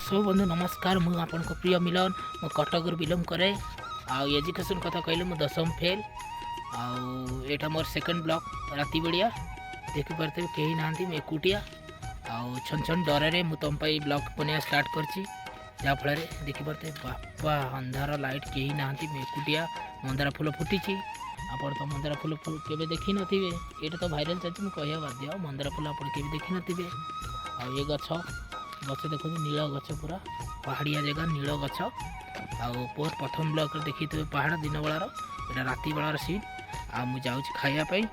सब बंधु नमस्कार। मुझे आपन को प्रिय मिलन मो कटक बिलोंग करे। एजुकेशन कथा कहले मो 10th फेल। आटा मोर सेकंड ब्लॉक राति बेड़िया देखी पारे कहीं ना एकुटिया छन छन डर मु तुम ब्लॉक बनिया स्टार्ट करची जहाँफल देखी पारे बापा अंधार लाइट कहीं ना एकुटिया मंदार फूल फुटी आपण तो मंदार फूल केवे देखी नथिबे। ये तो भाइराल चलती मुझे कहवा बाध्य मंदार फूल आप देखी नथिबे। ये गछ गछ देखो नील गछ पूरा पहाड़िया जगह नील गछ पोर प्रथम ब्लॉक देखी थे पहाड़ दिन बेलार यहाँ राति बेलार सीन आ मु जाऊँ खायापाई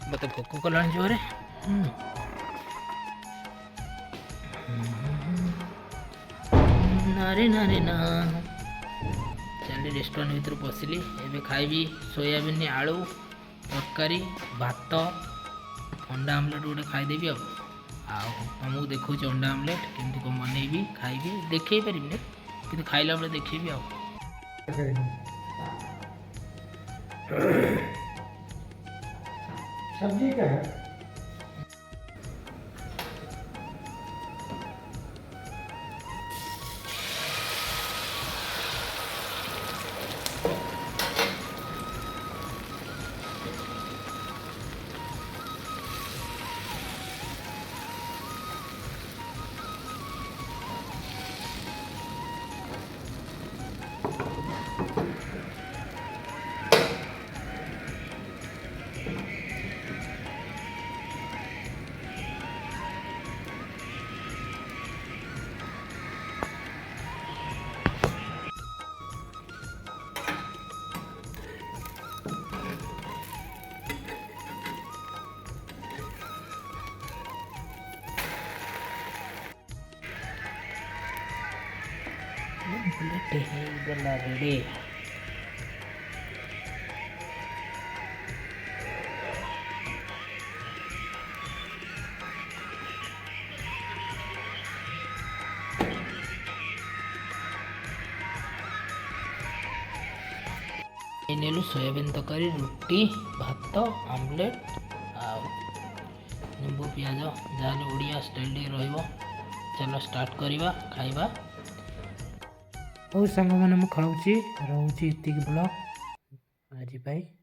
मत भोक कला जोरे नारे नारे ना चल रेस्टोरेंट भर पशिली एवं खाइबी सोयाबीन आलू तरकारी भात अंडा आमलेट गोटे खाईदेवी आमको देखो अंडा आमलेट केमती कौन बनईबी खाइबी देखे पारि कि खाइला बेले देखेबी सब्जी का है गला रेडी नेलु सोयाबीन तरकारी रुटी भात आमलेट निंबू पियाज जहाँ ओडिया स्टाइल रहिबो। चलो स्टार्ट करवा खाइबा। और सांग मैंने खाऊँ रोचे ब्लॉग आज।